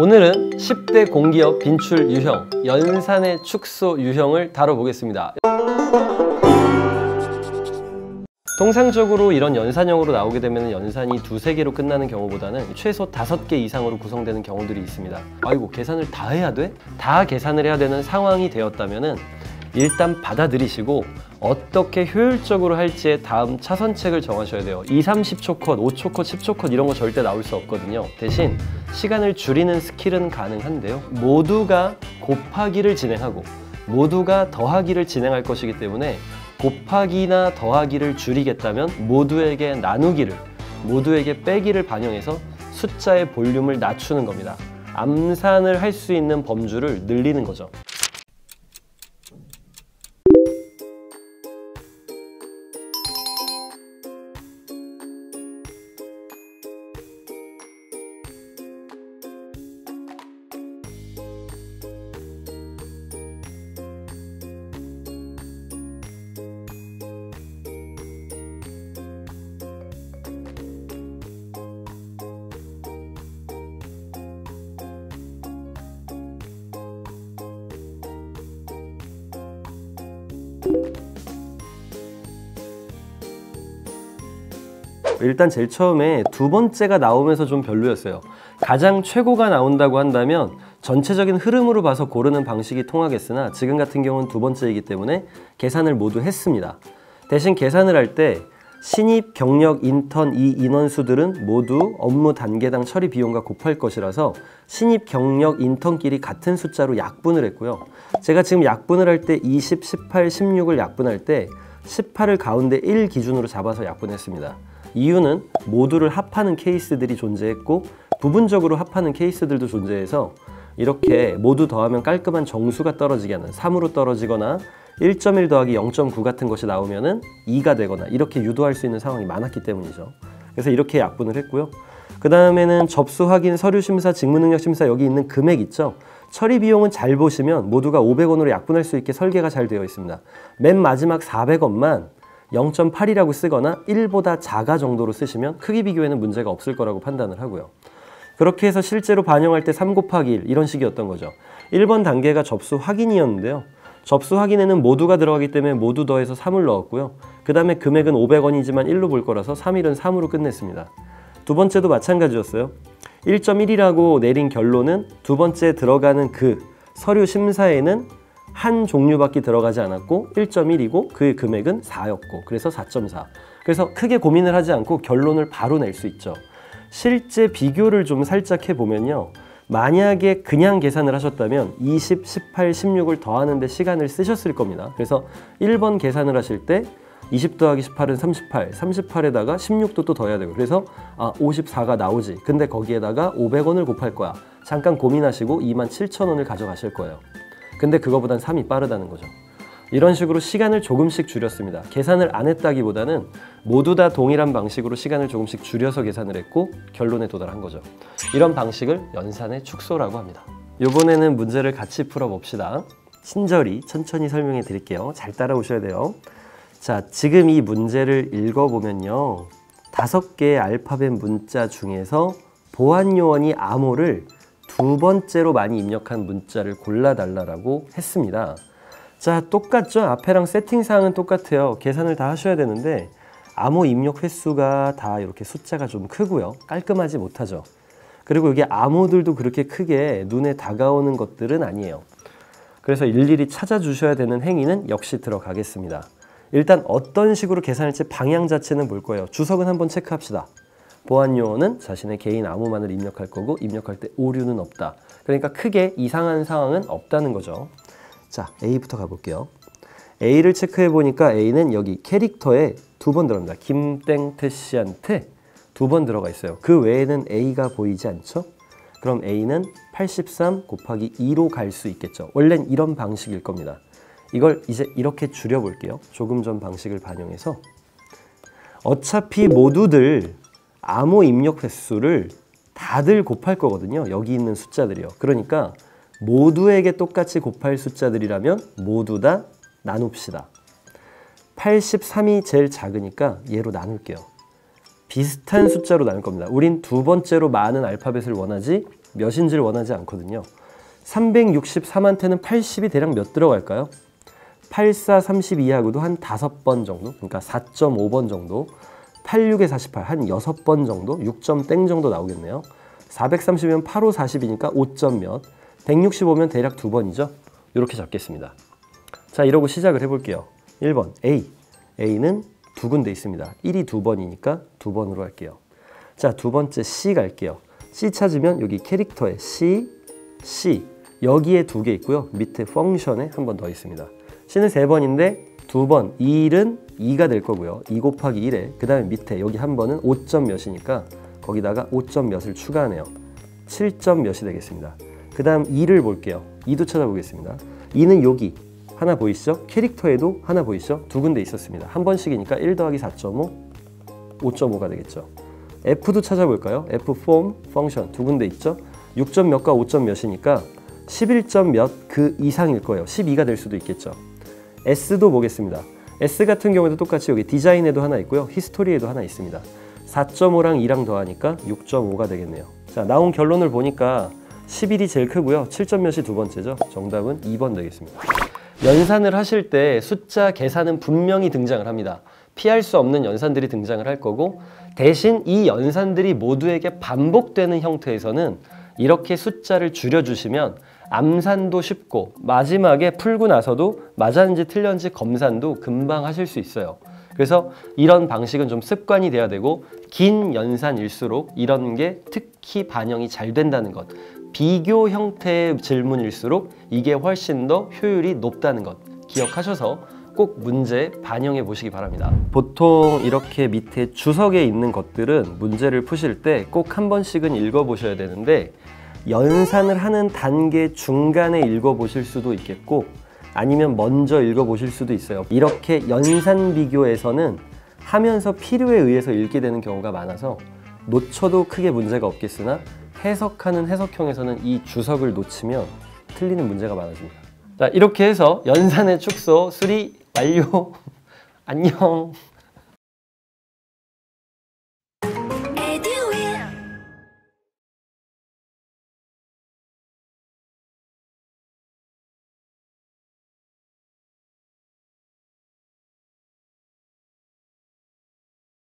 오늘은 10대 공기업 빈출 유형, 연산의 축소 유형을 다뤄보겠습니다. 통상적으로 이런 연산형으로 나오게 되면 연산이 2~3개로 끝나는 경우보다는 최소 5개 이상으로 구성되는 경우들이 있습니다. 아이고, 계산을 다 해야 돼? 다 계산을 해야 되는 상황이 되었다면 일단 받아들이시고 어떻게 효율적으로 할지에 다음 차선책을 정하셔야 돼요. 2, 30초 컷, 5초 컷, 10초 컷 이런 거 절대 나올 수 없거든요. 대신 시간을 줄이는 스킬은 가능한데요. 모두가 곱하기를 진행하고 모두가 더하기를 진행할 것이기 때문에 곱하기나 더하기를 줄이겠다면 모두에게 나누기를, 모두에게 빼기를 반영해서 숫자의 볼륨을 낮추는 겁니다. 암산을 할 수 있는 범주를 늘리는 거죠. 일단 제일 처음에 두 번째가 나오면서 좀 별로였어요. 가장 최고가 나온다고 한다면 전체적인 흐름으로 봐서 고르는 방식이 통하겠으나 지금 같은 경우는 두 번째이기 때문에 계산을 모두 했습니다. 대신 계산을 할 때 신입, 경력, 인턴 이 인원수들은 모두 업무 단계당 처리 비용과 곱할 것이라서 신입, 경력, 인턴끼리 같은 숫자로 약분을 했고요. 제가 지금 약분을 할 때 20, 18, 16을 약분할 때 18을 가운데 1 기준으로 잡아서 약분했습니다. 이유는 모두를 합하는 케이스들이 존재했고 부분적으로 합하는 케이스들도 존재해서 이렇게 모두 더하면 깔끔한 정수가 떨어지게 하는 3으로 떨어지거나 1.1 더하기 0.9 같은 것이 나오면은 2가 되거나 이렇게 유도할 수 있는 상황이 많았기 때문이죠. 그래서 이렇게 약분을 했고요. 그 다음에는 접수 확인, 서류 심사, 직무 능력 심사 여기 있는 금액 있죠. 처리 비용은 잘 보시면 모두가 500원으로 약분할 수 있게 설계가 잘 되어 있습니다. 맨 마지막 400원만 0.8이라고 쓰거나 1보다 작아 정도로 쓰시면 크기 비교에는 문제가 없을 거라고 판단을 하고요. 그렇게 해서 실제로 반영할 때 3 곱하기 1 이런 식이었던 거죠. 1번 단계가 접수 확인이었는데요. 접수 확인에는 모두가 들어가기 때문에 모두 더해서 3을 넣었고요. 그 다음에 금액은 500원이지만 1로 볼 거라서 3일은 3으로 끝냈습니다. 두 번째도 마찬가지였어요. 1.1이라고 내린 결론은 두 번째 들어가는 그 서류 심사에는 한 종류밖에 들어가지 않았고 1.1이고 그 금액은 4였고 그래서 4.4. 그래서 크게 고민을 하지 않고 결론을 바로 낼 수 있죠. 실제 비교를 좀 살짝 해보면요. 만약에 그냥 계산을 하셨다면 20, 18, 16을 더하는 데 시간을 쓰셨을 겁니다. 그래서 1번 계산을 하실 때 20 더하기 18은 38, 38에다가 16도 또 더해야 되고 그래서 54가 나오지. 근데 거기에다가 500원을 곱할 거야. 잠깐 고민하시고 27,000원을 가져가실 거예요. 근데 그거보단 3이 빠르다는 거죠. 이런 식으로 시간을 조금씩 줄였습니다. 계산을 안 했다기보다는 모두 다 동일한 방식으로 시간을 조금씩 줄여서 계산을 했고 결론에 도달한 거죠. 이런 방식을 연산의 축소라고 합니다. 이번에는 문제를 같이 풀어봅시다. 친절히 천천히 설명해 드릴게요. 잘 따라오셔야 돼요. 자, 지금 이 문제를 읽어보면요. 5개의 알파벳 문자 중에서 보안 요원이 암호를 두 번째로 많이 입력한 문자를 골라달라고 했습니다. 자, 똑같죠? 앞에랑 세팅사항은 똑같아요. 계산을 다 하셔야 되는데 암호 입력 횟수가 다 이렇게 숫자가 좀 크고요. 깔끔하지 못하죠. 그리고 이게 암호들도 그렇게 크게 눈에 다가오는 것들은 아니에요. 그래서 일일이 찾아주셔야 되는 행위는 역시 들어가겠습니다. 일단 어떤 식으로 계산할지 방향 자체는 볼 거예요. 주석은 한번 체크합시다. 보안 요원은 자신의 개인 암호만을 입력할 거고 입력할 때 오류는 없다. 그러니까 크게 이상한 상황은 없다는 거죠. 자, A부터 가볼게요. A를 체크해 보니까 A는 여기 캐릭터에 2번 들어갑니다. 김땡태 씨한테 2번 들어가 있어요. 그 외에는 A가 보이지 않죠? 그럼 A는 83 곱하기 2로 갈 수 있겠죠. 원래는 이런 방식일 겁니다. 이걸 이제 이렇게 줄여볼게요. 조금 전 방식을 반영해서 어차피 모두들 암호 입력 횟수를 다들 곱할 거거든요. 여기 있는 숫자들이요. 그러니까 모두에게 똑같이 곱할 숫자들이라면 모두 다 나눕시다. 83이 제일 작으니까 얘로 나눌게요. 비슷한 숫자로 나눌 겁니다. 우린 두 번째로 많은 알파벳을 원하지 몇인지를 원하지 않거든요. 364한테는 80이 대략 몇 들어갈까요? 84, 32하고도 한 5번 정도, 그러니까 4.5번 정도, 86에 48, 한 6번 정도, 6점 땡 정도 나오겠네요. 430이면 85, 40이니까 5점 몇, 165면 대략 2번이죠. 이렇게 잡겠습니다. 자, 이러고 시작을 해볼게요. 1번 A, A는 두 군데 있습니다. 1이 2번이니까 2번으로 할게요. 자, 두 번째 C 갈게요. C 찾으면 여기 캐릭터에 C, C, 여기에 2개 있고요. 밑에 펑션에 한 번 더 있습니다. C는 3번인데 2번, 1은 2가 될 거고요. 2 곱하기 1에 그 다음에 밑에 여기 한 번은 5점 몇이니까 거기다가 5점 몇을 추가하네요. 7점 몇이 되겠습니다. 그 다음 2를 볼게요. 2도 찾아보겠습니다. 2는 여기 하나 보이시죠? 캐릭터에도 하나 보이시죠? 두 군데 있었습니다. 한 번씩이니까 1 더하기 4.5, 5.5가 되겠죠. F도 찾아볼까요? F 폼, 펑션 두 군데 있죠? 6점 몇과 5점 몇이니까 11점 몇 그 이상일 거예요. 12가 될 수도 있겠죠. S도 보겠습니다. S 같은 경우에도 똑같이 여기 디자인에도 하나 있고요. 히스토리에도 하나 있습니다. 4.5랑 2랑 더하니까 6.5가 되겠네요. 자, 나온 결론을 보니까 11이 제일 크고요. 7점 몇이 두 번째죠. 정답은 2번 되겠습니다. 연산을 하실 때 숫자 계산은 분명히 등장을 합니다. 피할 수 없는 연산들이 등장을 할 거고, 대신 이 연산들이 모두에게 반복되는 형태에서는 이렇게 숫자를 줄여주시면 암산도 쉽고 마지막에 풀고 나서도 맞았는지 틀렸는지 검산도 금방 하실 수 있어요. 그래서 이런 방식은 좀 습관이 돼야 되고, 긴 연산일수록 이런 게 특히 반영이 잘 된다는 것, 비교 형태의 질문일수록 이게 훨씬 더 효율이 높다는 것 기억하셔서 꼭 문제에 반영해 보시기 바랍니다. 보통 이렇게 밑에 주석에 있는 것들은 문제를 푸실 때 꼭 한 번씩은 읽어보셔야 되는데, 연산을 하는 단계 중간에 읽어보실 수도 있겠고 아니면 먼저 읽어보실 수도 있어요. 이렇게 연산 비교에서는 하면서 필요에 의해서 읽게 되는 경우가 많아서 놓쳐도 크게 문제가 없겠으나 해석하는 해석형에서는 이 주석을 놓치면 틀리는 문제가 많아집니다. 자, 이렇게 해서 연산의 축소 수리 완료. 안녕.